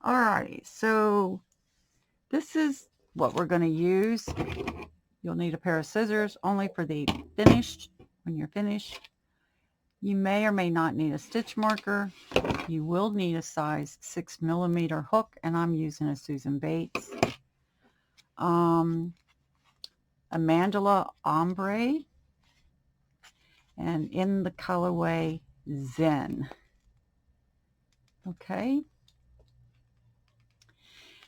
Alrighty, so this is what we're going to use. You'll need a pair of scissors only for the finished. When you're finished, you may or may not need a stitch marker. You will need a size 6mm hook, and I'm using a Susan Bates. A mandala ombre, and in the colorway Zen. Okay.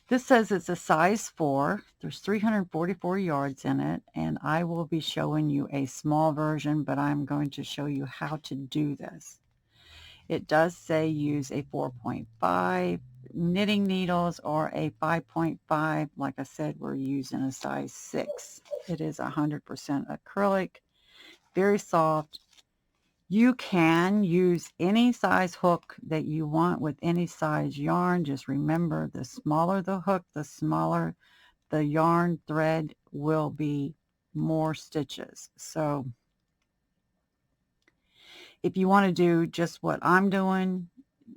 This says it's a size 4. There's 344 yards in it, and I will be showing you a small version, but I'm going to show you how to do this. It does say use a 4.5 knitting needles or a 5.5. Like I said, we're using a size 6. It is 100% acrylic, very soft. You can use any size hook that you want with any size yarn. Just remember, the smaller the hook, the smaller the yarn thread will be more stitches. So if you want to do just what I'm doing,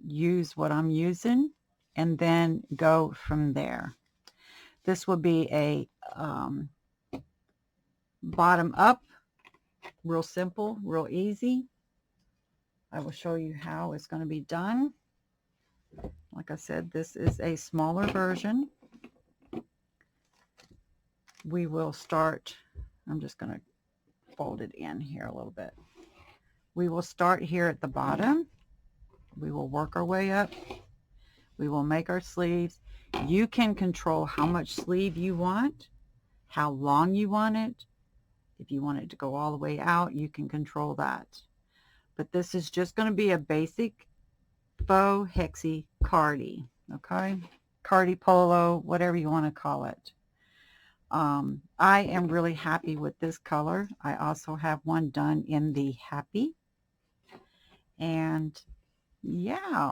use what I'm using and then go from there. This will be a bottom up, real simple, real easy. I will show you how it's going to be done. Like I said, this is a smaller version. We will start, I'm just going to fold it in here a little bit. We will start here at the bottom. We will work our way up. We will make our sleeves. You can control how much sleeve you want, how long you want it. If you want it to go all the way out, you can control that. But this is just going to be a basic faux hexie cardie, okay? Cardie polo, whatever you want to call it. I am really happy with this color. I also have one done in the happy. And yeah,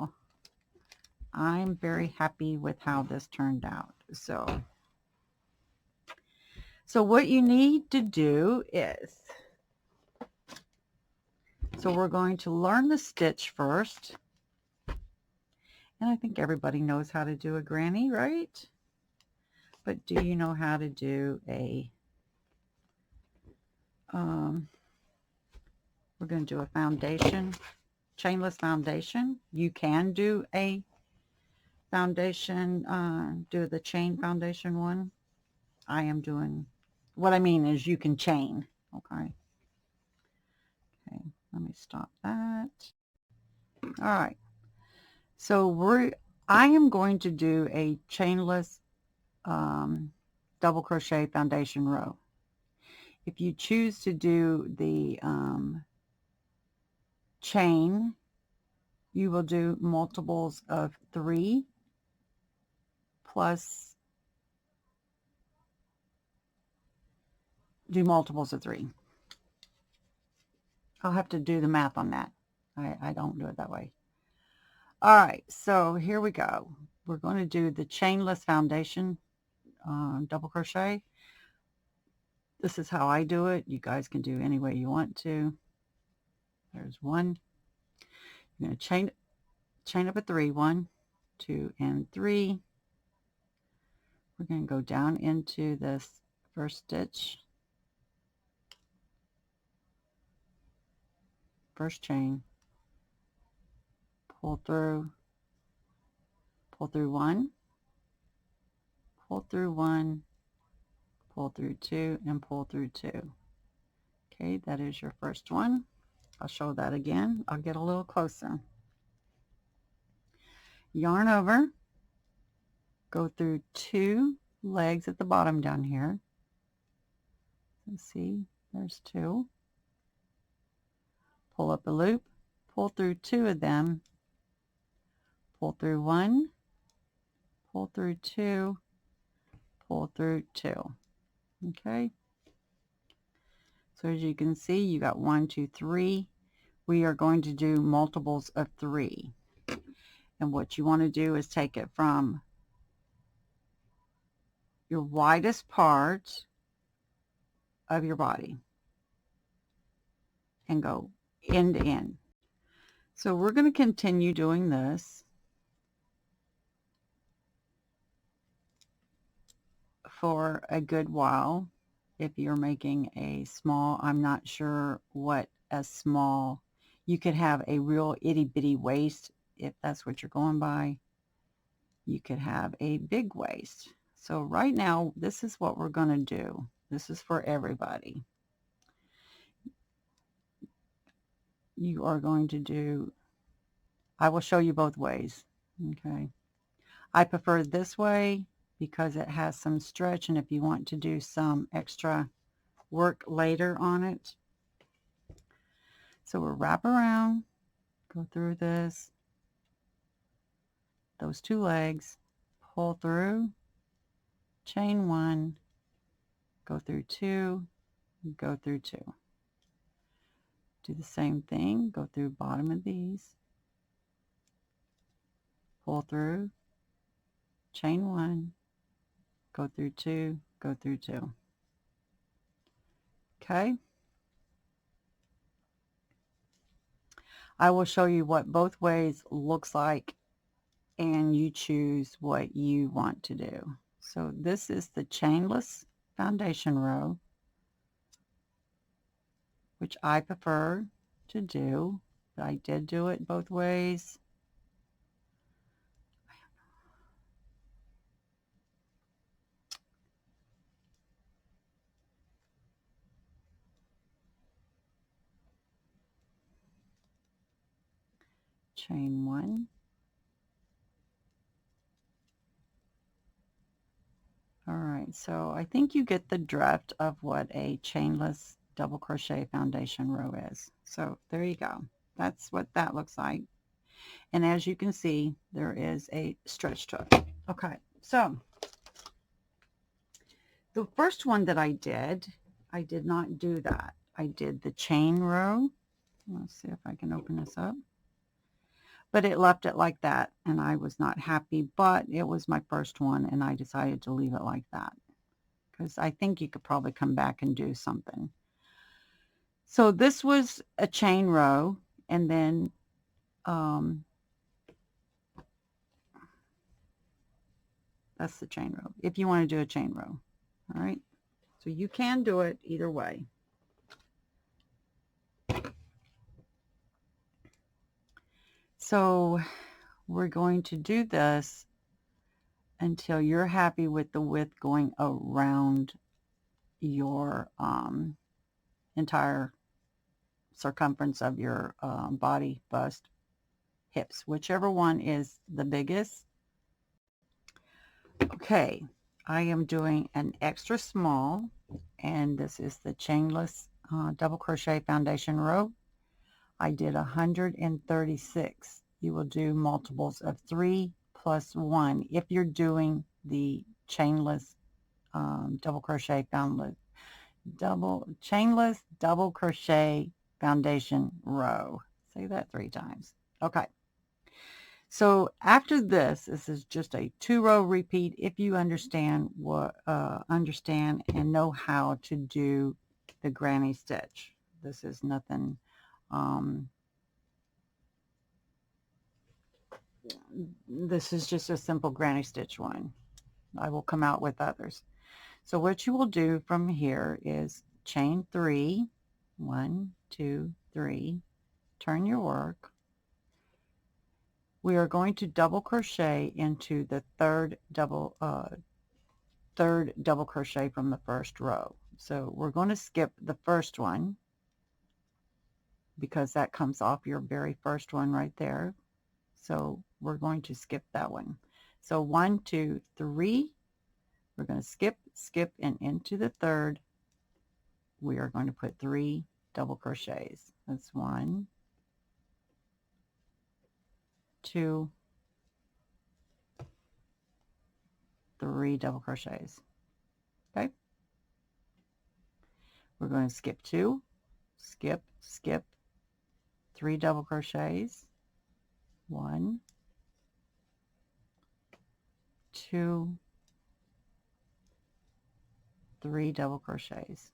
I'm very happy with how this turned out. So what you need to do is, so we're going to learn the stitch first. And I think everybody knows how to do a granny, right? But do you know how to do a, we're going to do a foundation, chainless foundation. You can do a foundation, do the chain foundation one. I am doing, what I mean is you can chain, okay? Okay, let me stop that. All right. So I am going to do a chainless double crochet foundation row. If you choose to do the chain, you will do multiples of 3 plus, do multiples of 3. I'll have to do the math on that. I don't do it that way. All right, so here we go. We're going to do the chainless foundation double crochet. This is how I do it. You guys can do any way you want to. There's 1. You're going to chain up a 3. 1, 2, and 3. We're going to go down into this first stitch, first chain, pull through 1, pull through 1, pull through 2, and pull through 2. Okay, that is your first one. I'll show that again. I'll get a little closer. Yarn over, go through 2 legs at the bottom down here. Let's see, there's 2. Pull up a loop, pull through 2 of them, pull through 1, pull through 2, pull through 2. Okay, so as you can see, you got 1, 2, 3. We are going to do multiples of 3. And what you want to do is take it from your widest part of your body and go end to end. So we're going to continue doing this. for a good while. If you're making a small, I'm not sure what a small, you could have a real itty bitty waist if that's what you're going by. You could have a big waist. So right now, this is what we're going to do. This is for everybody. You are going to do, I will show you both ways. Okay. I prefer this way because it has some stretch, and if you want to do some extra work later on it. So we'll wrap around, go through this, those two legs, pull through, chain one, go through two, go through two. Do the same thing, go through bottom of these, pull through, chain one, go through two, go through two. Okay. I will show you what both ways looks like, and you choose what you want to do. So this is the chainless foundation row, which I prefer to do, but I did do it both ways. Chain one. All right, so I think you get the drift of what a chainless double crochet foundation row is. So there you go. That's what that looks like. And as you can see, there is a stretch to it. Okay, so the first one that I did not do that. I did the chain row. Let's see if I can open this up. But it left it like that, and I was not happy, but it was my first one, and I decided to leave it like that because I think you could probably come back and do something. So this was a chain row, and then that's the chain row, if you want to do a chain row. All right, so you can do it either way. So we're going to do this until you're happy with the width going around your entire circumference of your body, bust, hips, whichever one is the biggest. Okay, I am doing an extra small, and this is the chainless double crochet foundation row. I did 136. You will do multiples of 3 plus 1 if you're doing the chainless double crochet chainless double crochet foundation row. Say that 3 times. Okay. So after this is just a 2-row repeat if you understand and know how to do the granny stitch. This is nothing this is just a simple granny stitch one. I will come out with others. So what you will do from here is chain 3, 1, 2, 3, turn your work. We are going to double crochet into the third double crochet from the first row. So we're going to skip the first one because that comes off your very first one right there. So we're going to skip that one. So 1, 2, 3, we're going to skip, and into the third, we are going to put 3 double crochets. That's 1, 2, 3 double crochets. Okay. We're going to skip 2, skip, 3 double crochets. 1, 2, 3 double crochets.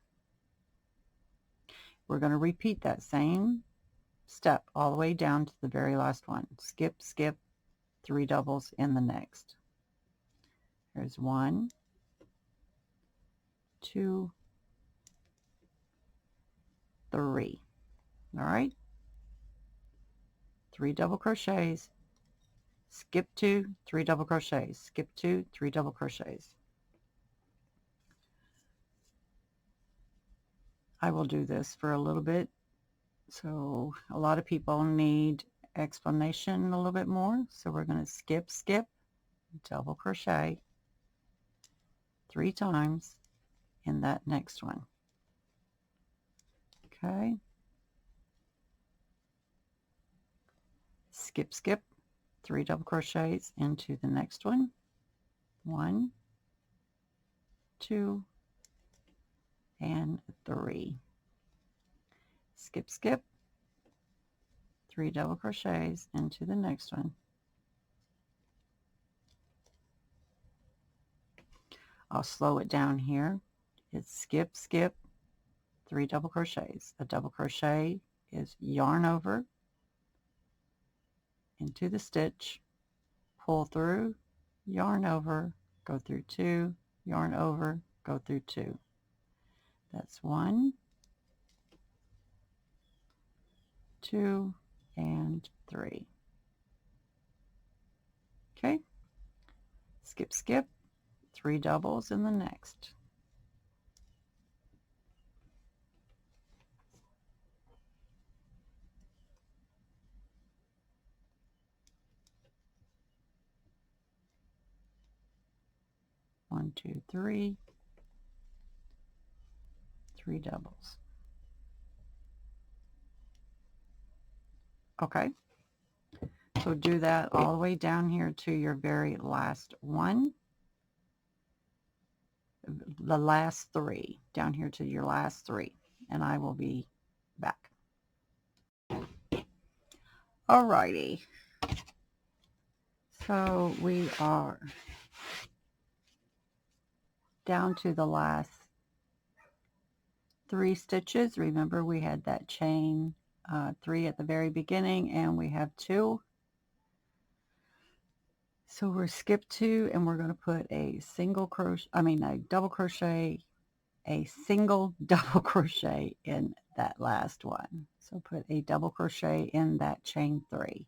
We're going to repeat that same step all the way down to the very last one. Skip, 3 doubles in the next. Here's 1, 2, 3. All right, 3 double crochets, skip 2, 3 double crochets, skip 2, 3 double crochets. I will do this for a little bit, so a lot of people need explanation a little bit more, so we're going to skip, skip, double crochet 3 times in that next one. Okay, skip, skip, 3 double crochets into the next one. 1, 2, and 3. Skip, skip, 3 double crochets into the next one. I'll slow it down here. It's skip, skip, 3 double crochets. A double crochet is yarn over into the stitch, pull through, yarn over, go through 2, yarn over, go through 2. That's 1, 2, and 3. Okay, skip, skip, 3 doubles in the next. One, 2, 3, 3 doubles. Okay, so do that all the way down here to your very last one, the last 3, down here to your last 3, and I will be back. Alrighty, so we are down to the last 3 stitches. Remember, we had that chain 3 at the very beginning, and we have 2. So we're skip 2, and we're going to put a single crochet, a double crochet, a single double crochet in that last one. So put a double crochet in that chain 3.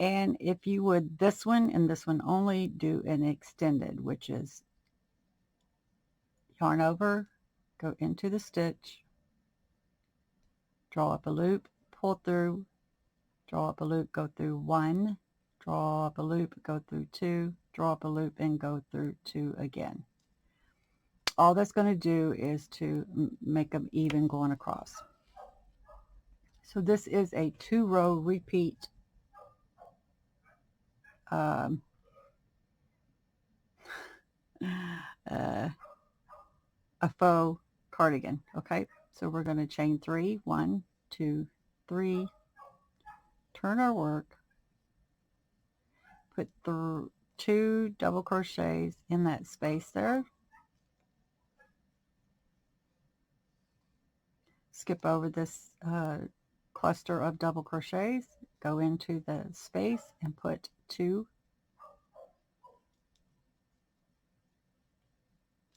And if you would, this one and this one only, do an extended, which is yarn over, go into the stitch, draw up a loop, pull through, draw up a loop, go through 1, draw up a loop, go through 2, draw up a loop, and go through 2 again. All that's going to do is to make them even going across. So this is a 2-row repeat a faux cardigan. Okay, so we're going to chain 3, 1, 2, 3, turn our work, put 2 double crochets in that space there, skip over this cluster of double crochets, go into the space and put 2,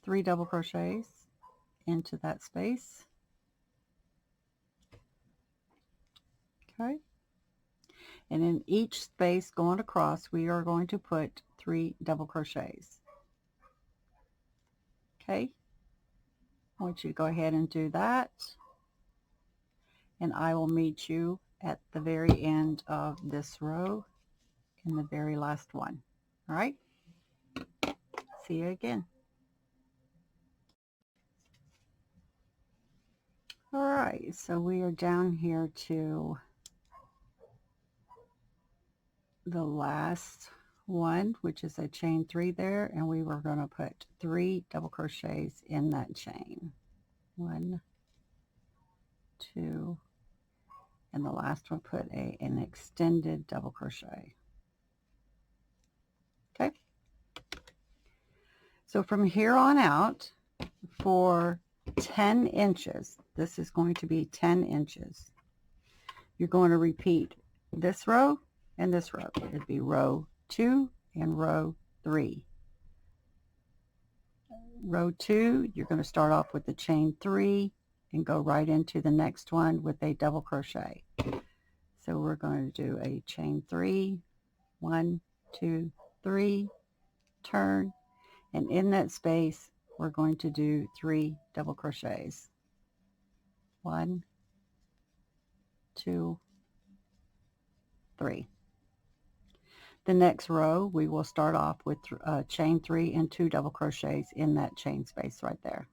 3 double crochets into that space. Okay, and in each space going across, we are going to put 3 double crochets. Okay, I want you to go ahead and do that, and I will meet you at the very end of this row in the very last one. All right, see you again. All right, so we are down here to the last one, which is a chain 3 there, and we were going to put 3 double crochets in that chain. 1, 2, and the last one put an extended double crochet. Okay, so from here on out, for 10 inches, this is going to be 10 inches. You're going to repeat this row and this row. It'd be row 2 and row 3. row 2, you're going to start off with the chain 3 and go right into the next one with a double crochet. So we're going to do a chain 3, 1, 2, 3, turn, and in that space we're going to do 3 double crochets. 1, 2, 3. The next row we will start off with chain 3 and 2 double crochets in that chain space right there,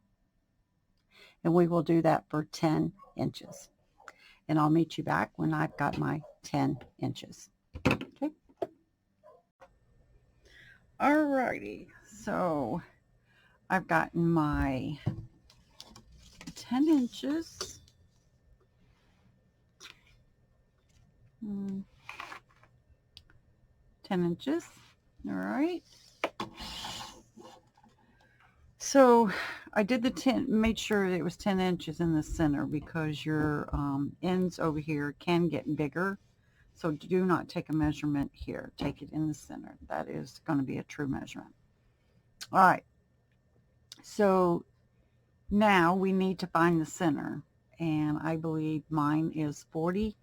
and we will do that for 10 inches, and I'll meet you back when I've got my 10 inches. Okay. Alrighty, so I've gotten my 10 inches. 10 inches. All right. So I did the 10, made sure it was 10 inches in the center because your ends over here can get bigger. So do not take a measurement here. Take it in the center. That is going to be a true measurement. All right. So now we need to find the center. And I believe mine is 40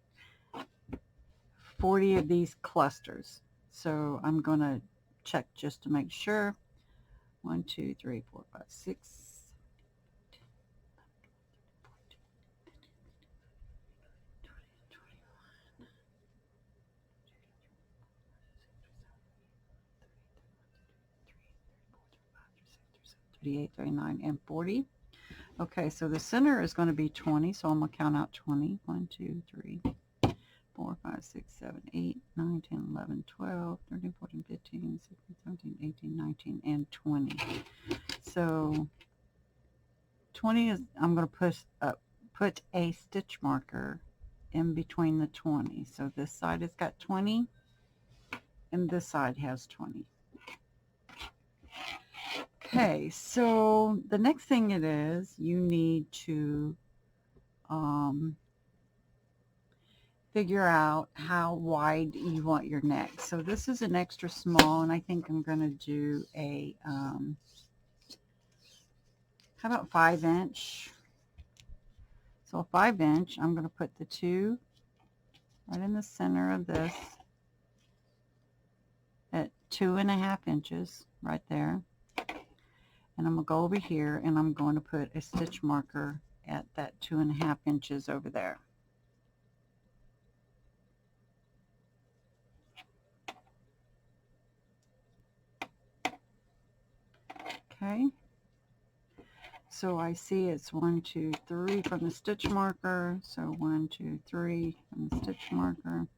of these clusters. So I'm going to check just to make sure. 1, 2, 3, 4, 5, 6, 38, 39, and 40. Okay, so the center is going to be 20, so I'm going to count out 20. 1, 2, 3, 4, 5, 6, 7, 8, 9, 10, 11, 12, 13, 14, 15, 16, 17, 18, 19, and 20. So 20 is, I'm going to put a stitch marker in between the 20. So this side has got 20 and this side has 20. Okay, so the next thing it is, you need to figure out how wide you want your neck. So this is an extra small, and I think I'm going to do a, how about 5-inch? So a 5-inch, I'm going to put the 2 right in the center of this at 2.5 inches right there. And I'm going to go over here and I'm going to put a stitch marker at that 2.5 inches over there. Okay. So I see it's 1, 2, 3 from the stitch marker. So 1, 2, 3 from the stitch marker.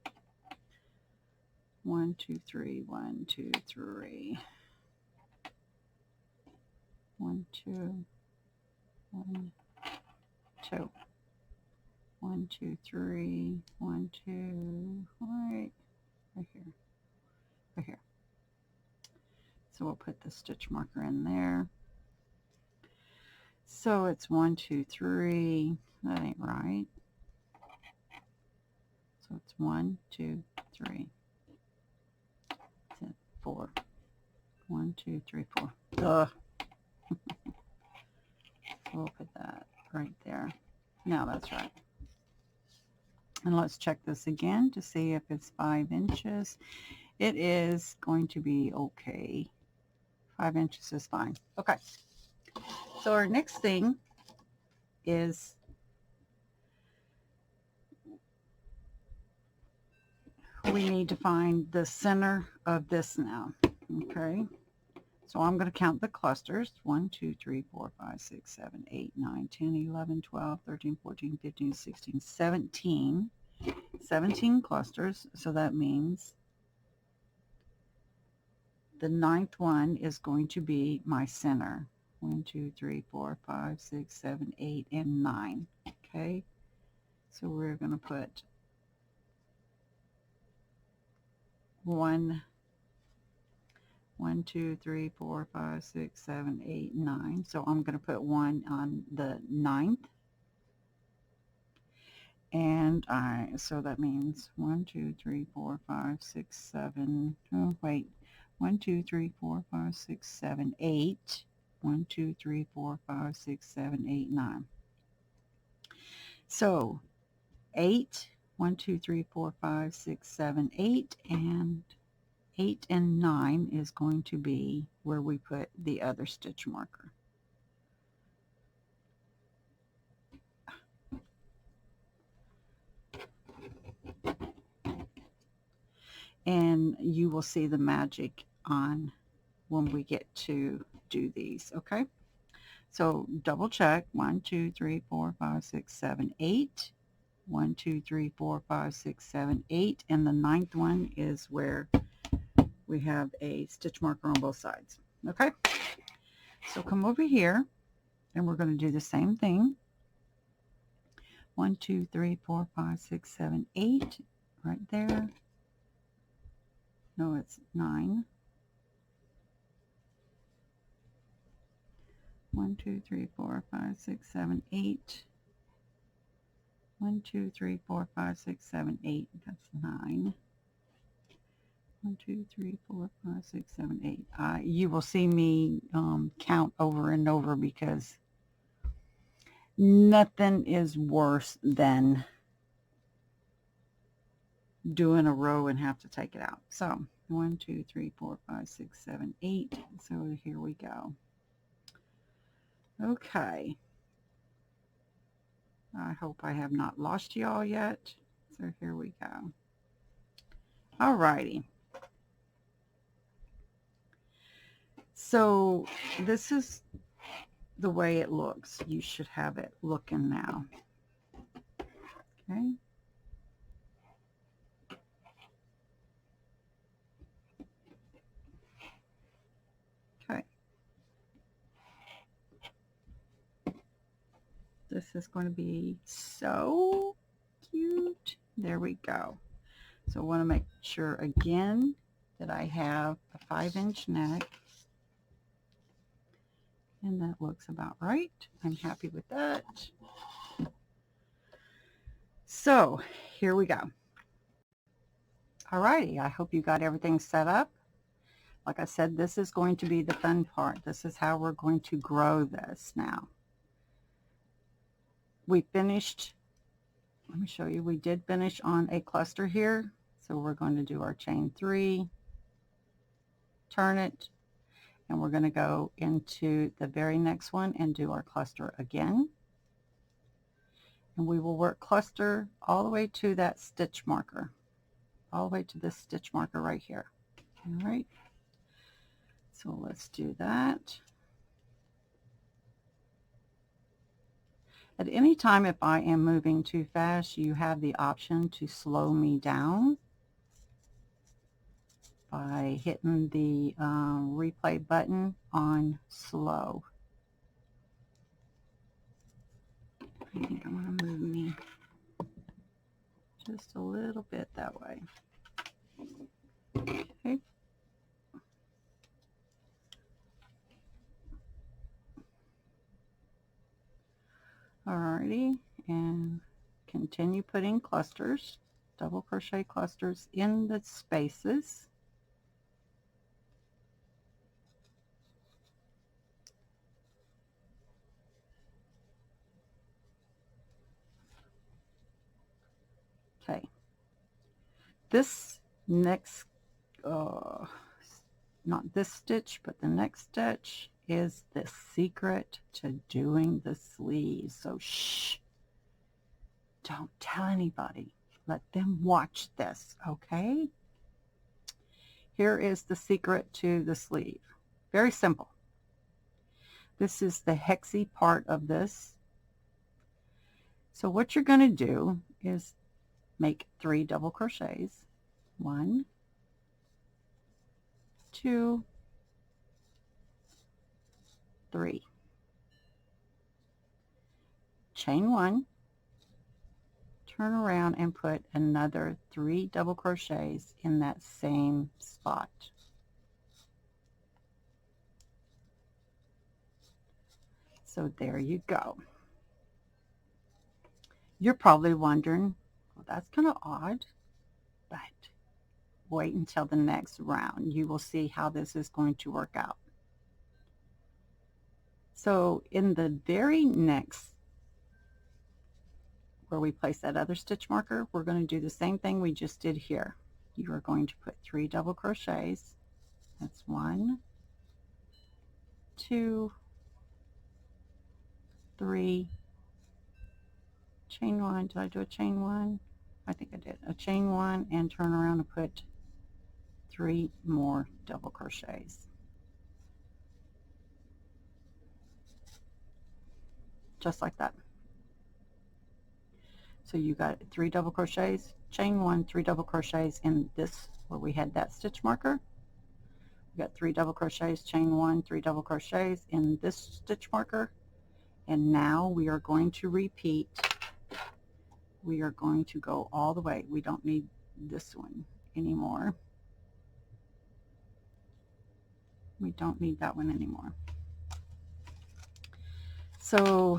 1, 2, 3, 1, 2, 3. 1, 2, 1, 2. 1, 2, 3, 1, 2, right here, right here. So we'll put the stitch marker in there. So it's 1, 2, 3. That ain't right. So it's 1, 2, 3. That's it. 4. 1, 2, 3, 4. Ugh. So we'll put that right there. Now that's right. And let's check this again to see if it's 5 inches. It is going to be okay. 5 inches is fine. Okay. So our next thing is we need to find the center of this now. Okay. So I'm going to count the clusters. 1, 2, 3, 4, 5, 6, 7, 8, 9, 10, 11, 12, 13, 14, 15, 16, 17. 17 clusters. So that means the 9th one is going to be my center. 1, 2, 3, 4, 5, 6, 7, 8, and 9. Okay. So we're going to put 1, 2, 3, 4, 5, 6, 7, 8, 9. So I'm going to put 1 on the 9th. And so that means 1, 2, 3, 4, 5, 6, 7. Oh, wait. 1, 2, 3, 4, 5, 6, 7, 8. 1, 2, 3, 4, 5, 6, 7, 8, 9. So 8, 1, 2, 3, 4, 5, 6, 7, 8, and 8 and 9 is going to be where we put the other stitch marker. And you will see the magic on when we get to do these, okay? So double check, 1, 2, 3, 4, 5, 6, 7, 8. 1, 2, 3, 4, 5, 6, 7, 8. And the 9th one is where we have a stitch marker on both sides, okay? So come over here and we're going to do the same thing. 1, 2, 3, 4, 5, 6, 7, 8 right there. No, it's 9. 1, 2, 3, 4, 5, 6, 7, 8. 1, 2, 3, 4, 5, 6, 7, 8. That's 9. 1, 2, 3, 4, 5, 6, 7, 8. You will see me count over and over because nothing is worse than doing a row and have to take it out. So 1, 2, 3, 4, 5, 6, 7, 8. So here we go. Okay. I hope I have not lost you all yet. So here we go. Alrighty. So this is the way it looks. You should have it looking now. Okay. Okay. This is going to be so cute. There we go. So I want to make sure again that I have a 5-inch neck. And that looks about right. I'm happy with that. So here we go. Alrighty, I hope you got everything set up. Like I said, this is going to be the fun part. This is how we're going to grow this now. We finished, let me show you, we did finish on a cluster here. So we're going to do our chain 3, turn it, and we're going to go into the very next one and do our cluster again. And we will work cluster all the way to that stitch marker, all the way to this stitch marker right here. All right, so let's do that. At any time, if I am moving too fast, you have the option to slow me down by hitting the replay button on slow. I think I'm going to move me just a little bit that way. Okay. Alrighty, and continue putting clusters, double crochet clusters in the spaces. Okay, this next, not this stitch, but the next stitch is the secret to doing the sleeves. So shh, don't tell anybody. Let them watch this, okay? Here is the secret to the sleeve. Very simple. This is the hexy part of this. So what you're going to do is make 3 double crochets. 1, 2, 3. Chain 1, turn around and put another 3 double crochets in that same spot. So there you go. You're probably wondering, well, that's kind of odd, but wait until the next round. You will see how this is going to work out. So in the very next, where we place that other stitch marker, we're going to do the same thing we just did here. You are going to put 3 double crochets. That's 1, 2, 3, chain 1. Did I do a chain 1? I think I did. A chain 1 and turn around and put 3 more double crochets. Just like that. So you got 3 double crochets, chain 1, 3 double crochets in this where we had that stitch marker. We got 3 double crochets, chain 1, 3 double crochets in this stitch marker. And now we are going to repeat. We are going to go all the way. We don't need this one anymore. We don't need that one anymore. So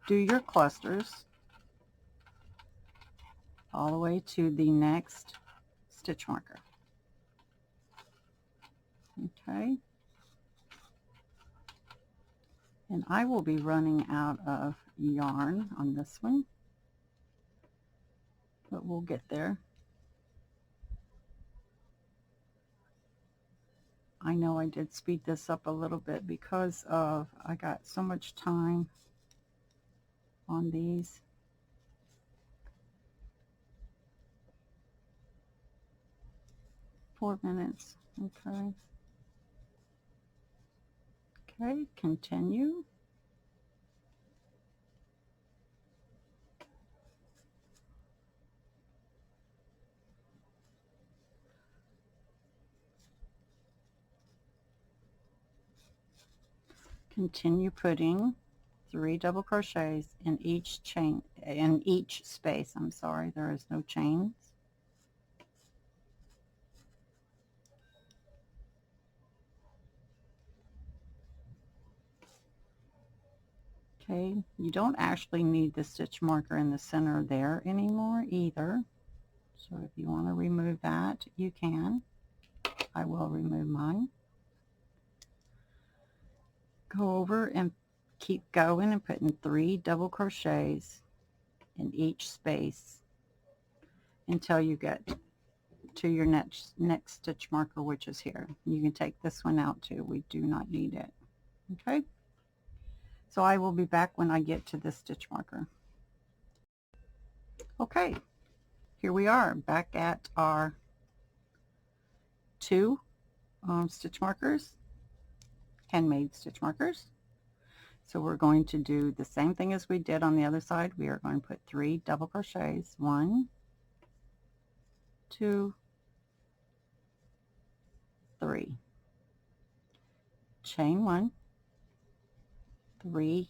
do your clusters all the way to the next stitch marker. Okay. And I will be running out of yarn on this one, but we'll get there. I know I did speed this up a little bit because of I got so much time on these. Four minutes. Okay. Okay, continue. Continue putting 3 double crochets in each chain, in each space. I'm sorry, there is no chains. Okay, you don't actually need the stitch marker in the center there anymore either. So if you want to remove that, you can. I will remove mine. Go over and keep going and putting 3 double crochets in each space until you get to your next stitch marker, which is here. You can take this one out too. We do not need it. Okay. So I will be back when I get to this stitch marker. Okay. Here we are back at our 2 stitch markers, handmade stitch markers. So we're going to do the same thing as we did on the other side. We are going to put 3 double crochets, 1, 2, 3, chain 1, 3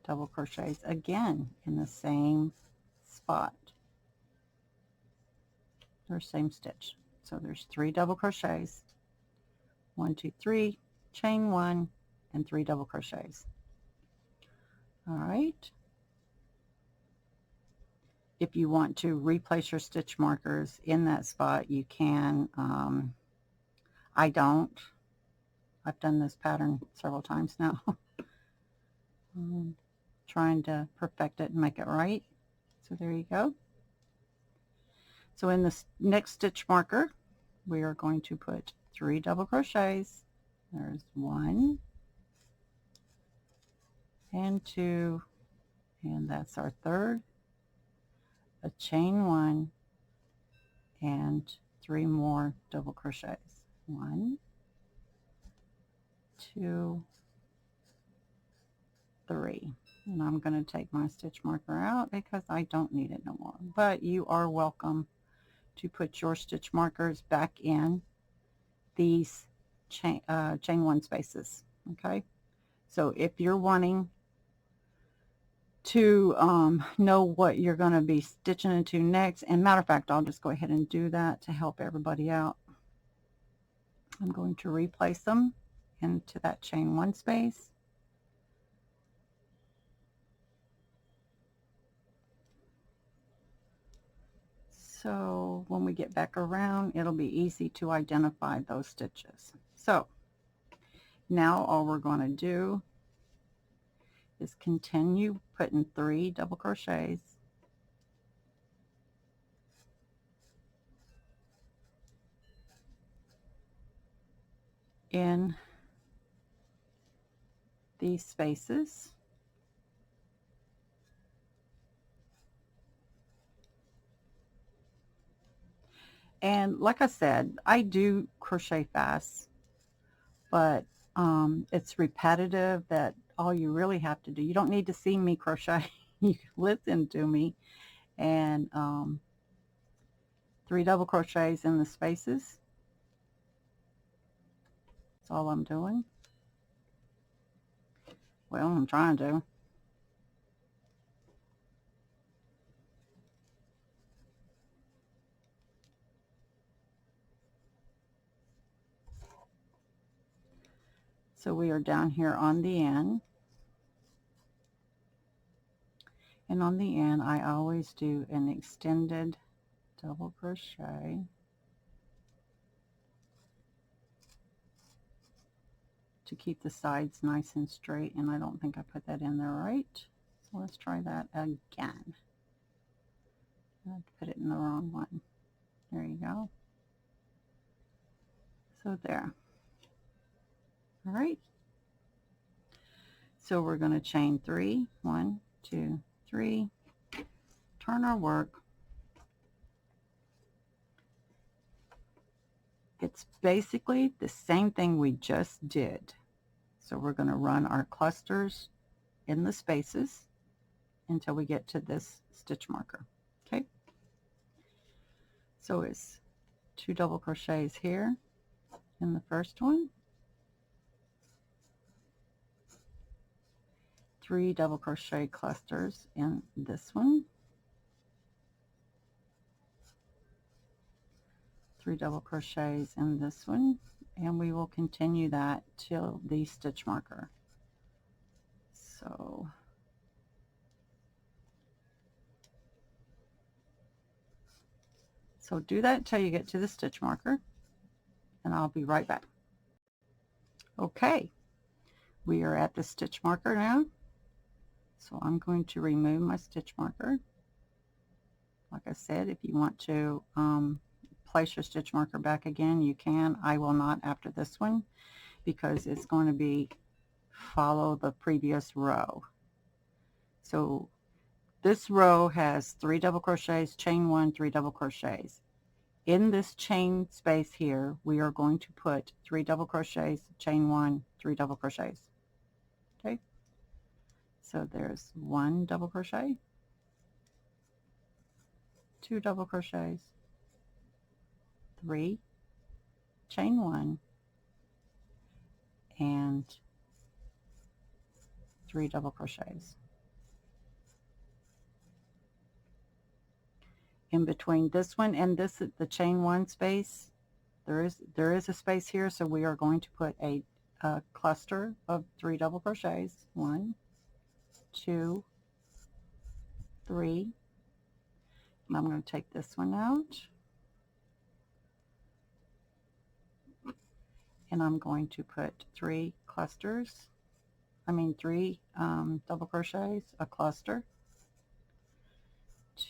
double crochets again in the same spot, or same stitch. So there's 3 double crochets, 1, 2, 3, chain 1, and 3 double crochets. All right. If you want to replace your stitch markers in that spot, you can. I don't. I've done this pattern several times now. Trying to perfect it and make it right. So there you go. So in the next stitch marker, we are going to put 3 double crochets. There's 1 and 2, and that's our third. A chain 1 and 3 more double crochets. 1, 2, 3. And I'm going to take my stitch marker out because I don't need it no more. But you are welcome to put your stitch markers back in these chain 1 spaces. Okay, so if you're wanting to know what you're going to be stitching into next, and matter of fact, I'll just go ahead and do that to help everybody out. I'm going to replace them into that chain 1 space. So when we get back around, it'll be easy to identify those stitches. So Now all we're going to do is continue putting 3 double crochets in these spaces. And like I said, I do crochet fast, but it's repetitive that all you really have to do. You don't need to see me crochet. You can listen to me. And 3 double crochets in the spaces. That's all I'm doing. Well, I'm trying to. So we are down here on the end. And on the end, I always do an extended double crochet. To keep the sides nice and straight, and I don't think I put that in there right. So let's try that again. I put it in the wrong one. There you go. So there. All right. So we're going to chain 3. 1, 2, 3. Turn our work. It's basically the same thing we just did. So we're going to run our clusters in the spaces until we get to this stitch marker. Okay. So it's 2 double crochets here in the first one, 3 double crochet clusters in this one, 3 double crochets in this one, and we will continue that till the stitch marker. So do that until you get to the stitch marker, and I'll be right back. Okay, we are at the stitch marker now. So I'm going to remove my stitch marker. Like I said, if you want to place your stitch marker back again, you can. I will not after this one because it's going to be follow the previous row. So this row has 3 double crochets, chain 1, 3 double crochets. In this chain space here, we are going to put 3 double crochets, chain 1, 3 double crochets. Okay, so there's 1 double crochet, 2 double crochets, 3, chain 1, and 3 double crochets. In between this one and this, the chain 1 space, there is a space here, so we are going to put a cluster of 3 double crochets. 1, 2, 3. And I'm going to take this one out, and I'm going to put 3 clusters. I mean 3 double crochets, a cluster,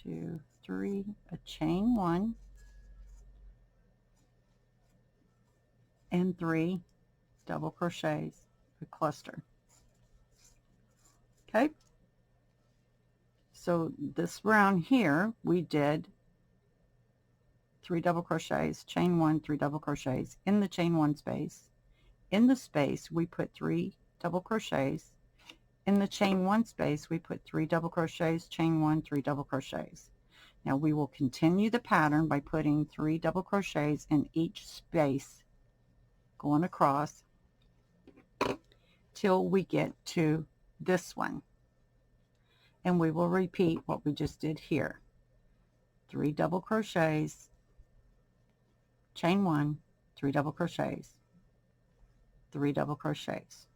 2, 3, a chain 1, and 3 double crochets, a cluster. Okay, so this round here we did 3 double crochets, chain 1, 3 double crochets in the chain 1 space. In the space we put 3 double crochets. In the chain 1 space we put 3 double crochets, chain 1, 3 double crochets. Now we will continue the pattern by putting 3 double crochets in each space going across till we get to this one, and we will repeat what we just did here. 3 double crochets, chain 1, 3 double crochets, 3 double crochets,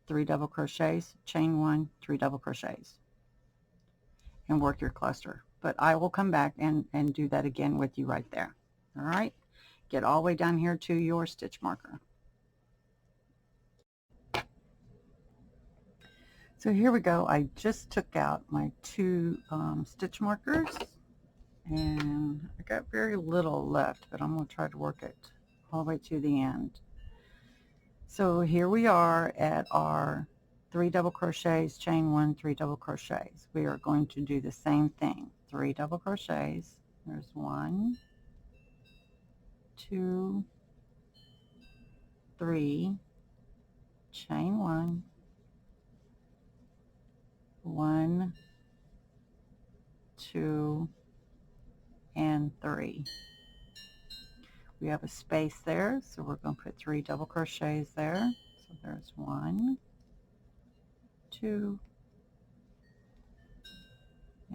3 double crochets, chain 1, 3 double crochets, and work your cluster. But I will come back and do that again with you right there. All right, get all the way down here to your stitch marker. So here we go. I just took out my two stitch markers, and I got very little left, but I'm going to try to work it all the way to the end. So here we are at our 3 double crochets, chain 1, 3 double crochets. We are going to do the same thing. 3 double crochets. There's 1, 2, 3, chain 1, 1, 2, and 3. We have a space there, so we're going to put 3 double crochets there. So there's 1, 2,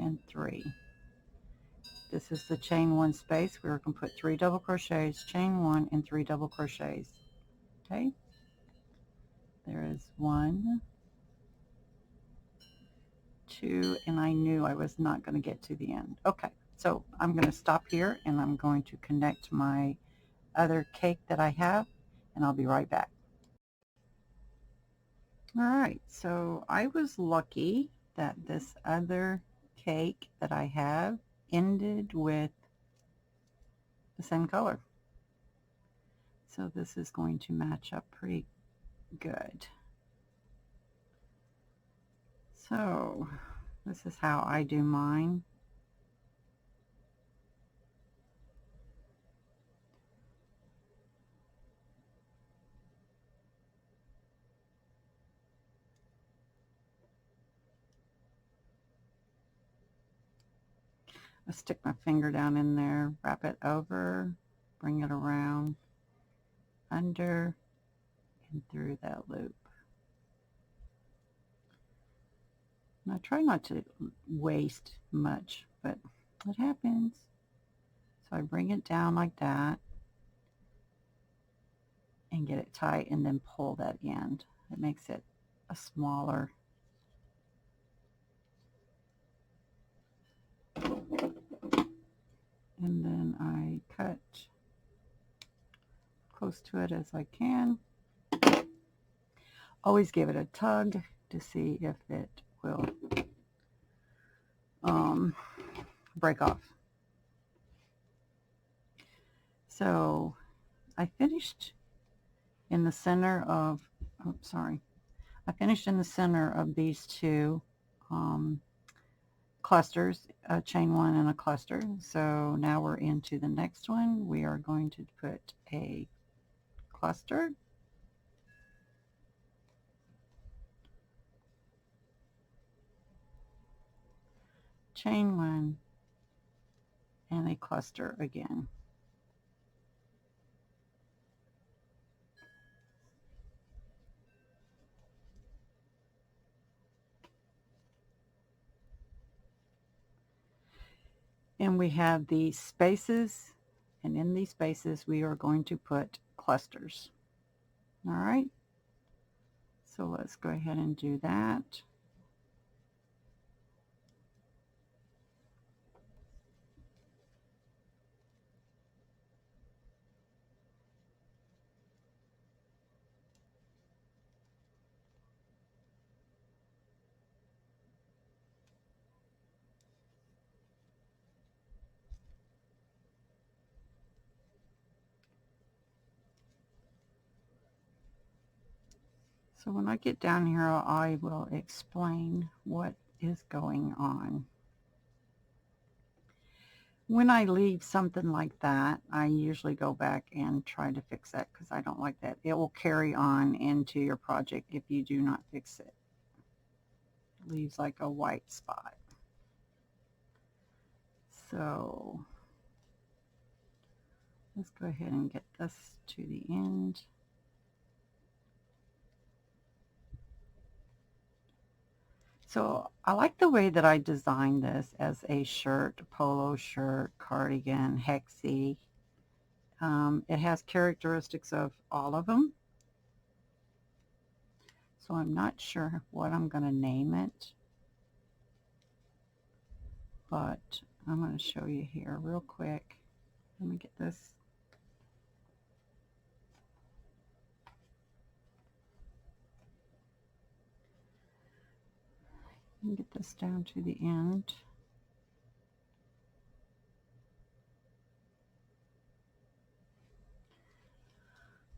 and 3. This is the chain 1 space. We're going to put 3 double crochets, chain 1, and 3 double crochets. Okay, there is 1, 2, and I knew I was not going to get to the end. Okay, so I'm going to stop here, and I'm going to connect my other cake that I have, and I'll be right back. All right, so I was lucky that this other cake that I have ended with the same color. So this is going to match up pretty good. So this is how I do mine. I stick my finger down in there, wrap it over, bring it around, under, and through that loop. And I try not to waste much, but it happens. So I bring it down like that and get it tight, and then pull that end. It makes it a smaller. And then I cut close to it as I can. Always give it a tug to see if it will break off. So I finished in the center of, I finished in the center of these two clusters, a chain 1 and a cluster. So now we're into the next one. We are going to put a cluster, chain 1, and a cluster again. And we have these spaces, and in these spaces we are going to put clusters. All right, so let's go ahead and do that. So when I get down here, I will explain what is going on. When I leave something like that, I usually go back and try to fix that because I don't like that. It will carry on into your project if you do not fix it. It leaves like a white spot. So let's go ahead and get this to the end. So I like the way that I designed this as a shirt, polo shirt, cardigan, hexie. It has characteristics of all of them. So I'm not sure what I'm going to name it, but I'm going to show you here real quick. Let me get this. Get this down to the end.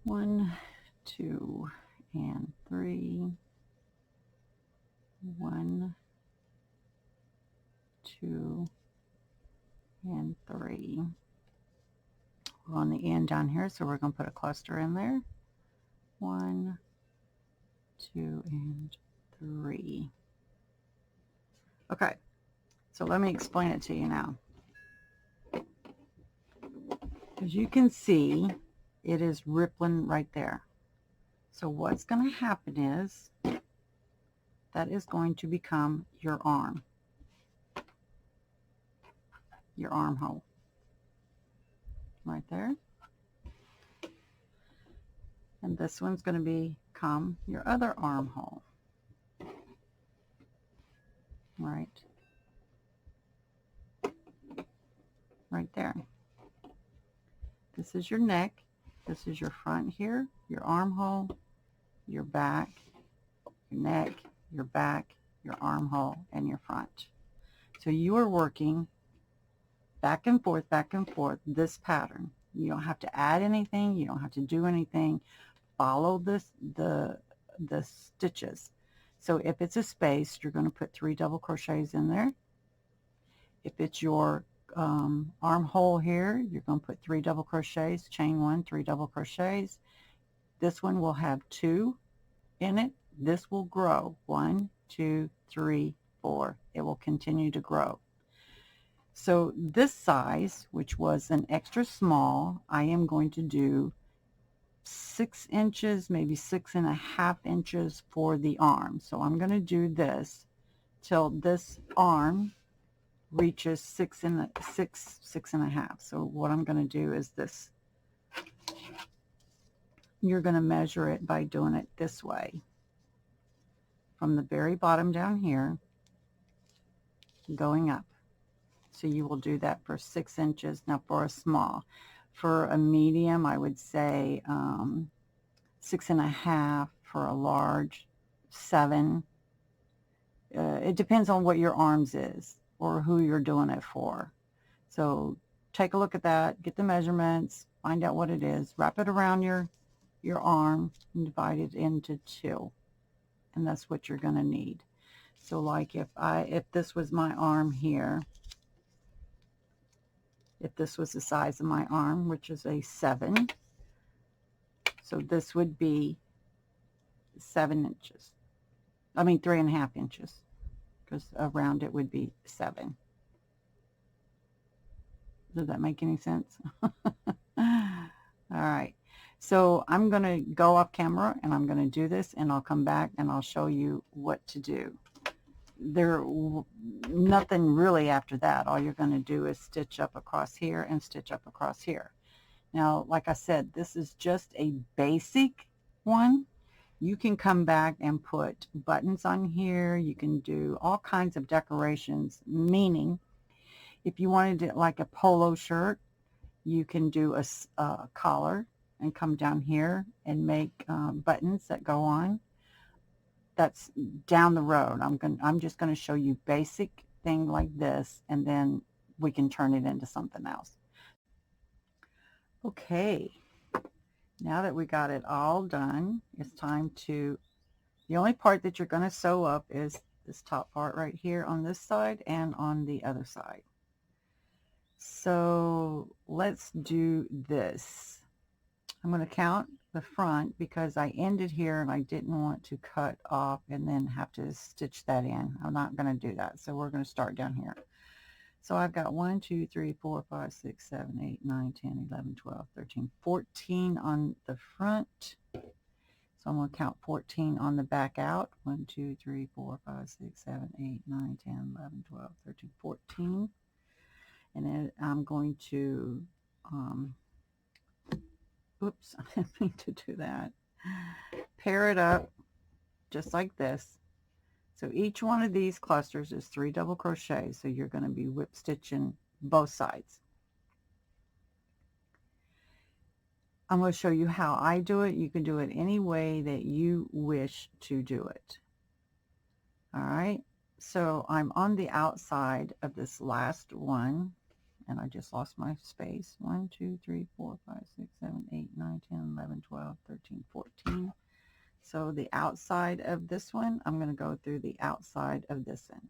One, two, and three. 1, 2, and 3 on the end down here, so we're going to put a cluster in there. 1, 2, and 3. Okay, so let me explain it to you now. As you can see, it is rippling right there. So what's going to happen is that is going to become your armhole. Right there. And this one's going to become your other armhole. Right there. This is your neck. This is your front here, your armhole, your back, your neck, your back, your armhole, and your front. So you are working back and forth, this pattern. You don't have to add anything. You don't have to do anything. Follow the stitches. So if it's a space, you're going to put 3 double crochets in there. If it's your armhole here, you're going to put 3 double crochets, chain 1, 3 double crochets. This one will have 2 in it. This will grow 1, 2, 3, 4. It will continue to grow. So this size, which was an extra small, I am going to do 6 inches, maybe 6.5 inches for the arm. So I'm going to do this till this arm reaches 6.5. So what I'm going to do is this. You're going to measure it by doing it this way. From the very bottom down here, going up. So you will do that for 6 inches. Now for a small. For a medium, I would say 6.5. For a large, 7. It depends on what your arms is or who you're doing it for. So take a look at that, get the measurements, find out what it is, wrap it around your arm and divide it into 2. And that's what you're going to need. So like if this was my arm here, if this was the size of my arm, which is a 7, so this would be 7 inches. I mean 3.5 inches, because around it would be 7. Does that make any sense? All right. So I'm going to go off camera and I'm going to do this, and I'll come back and I'll show you what to do. Nothing really after that. All you're going to do is stitch up across here and stitch up across here. Now, like I said, this is just a basic one. You can come back and put buttons on here. You can do all kinds of decorations, meaning if you wanted it like a polo shirt, you can do a collar and come down here and make buttons that go on. That's down the road. I'm just going to show you basic thing like this, and then we can turn it into something else. Okay, now that we got it all done, it's time to, the only part that you're going to sew up is this top part right here on this side and on the other side. So let's do this. I'm going to count the front because I ended here and I didn't want to cut off and then have to stitch that in. I'm not going to do that. So we're going to start down here. So I've got 1, 2, 3, 4, 5, 6, 7, 8, 9, 10, 11, 12, 13, 14 on the front. So I'm going to count 14 on the back out. 1, 2, 3, 4, 5, 6, 7, 8, 9, 10, 11, 12, 13, 14. And then I'm going to, oops, I didn't mean to do that. Pair it up just like this. So each one of these clusters is 3 double crochets. So you're going to be whip stitching both sides. I'm going to show you how I do it. You can do it any way that you wish to do it. All right. So I'm on the outside of this last one, and I just lost my space. 1, 2, 3, 4, 5, 6, 7, 8, 9, 10, 11, 12, 13, 14. So the outside of this one, I'm going to go through the outside of this one.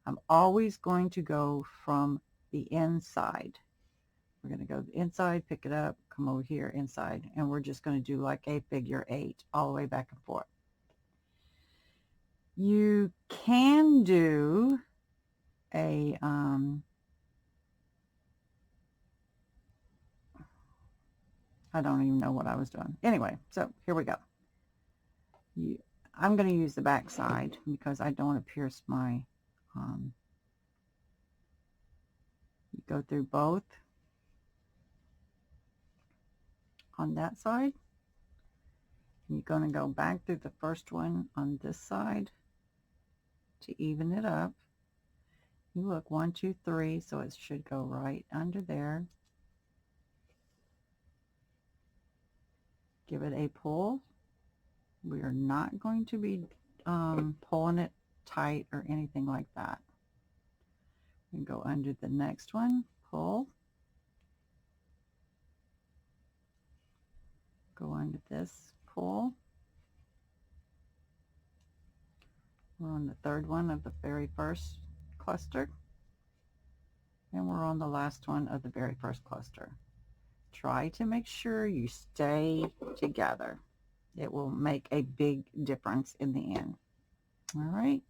I'm always going to go from the inside. We're going to go inside, pick it up, come over here inside, and we're just going to do like a figure 8 all the way back and forth. You can do a I don't even know what I was doing. Anyway, so here we go. I'm going to use the back side because I don't want to pierce my you go through both on that side. You're going to go back through the first one on this side to even it up. You look 1, 2, 3, so it should go right under there. Give it a pull. We are not going to be pulling it tight or anything like that. We go under the next one, pull. Go under this, pull. We're on the third one of the very first cluster. And we're on the last one of the very first cluster. Try to make sure you stay together. It will make a big difference in the end. All right.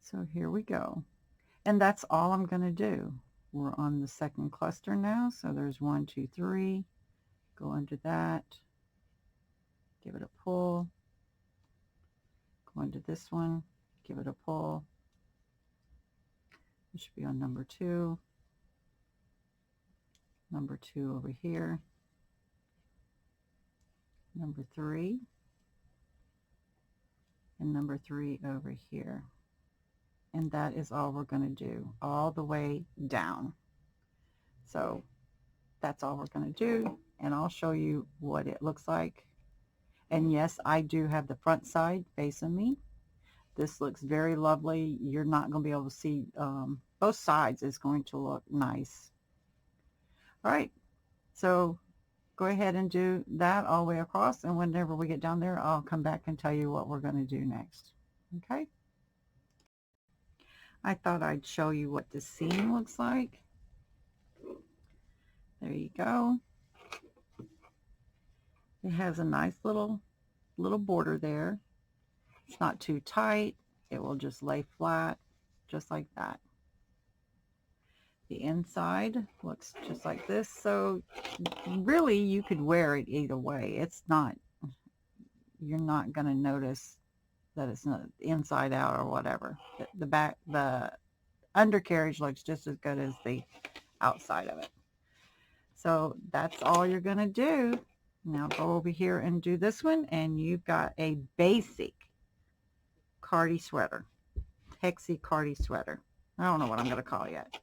So here we go. And that's all I'm going to do. We're on the second cluster now. So there's 1, 2, 3. Go under that. Give it a pull. Go into this one. Give it a pull. It should be on number 2. Number 2 over here. Number 3. And number 3 over here. And that is all we're going to do all the way down. So that's all we're going to do, and I'll show you what it looks like. And yes, I do have the front side facing me. This looks very lovely. You're not going to be able to see both sides. It's going to look nice. All right, so go ahead and do that all the way across, and whenever we get down there, I'll come back and tell you what we're going to do next. Okay, I thought I'd show you what the seam looks like. There you go. It has a nice little border there. It's not too tight. It will just lay flat, just like that. The inside looks just like this. So really, you could wear it either way. It's not, you're not going to notice that it's not inside out or whatever. The undercarriage looks just as good as the outside of it. So that's all you're going to do. Now go over here and do this one, and you've got a basic Cardi sweater, Hexie Cardi sweater. I don't know what I'm going to call it yet.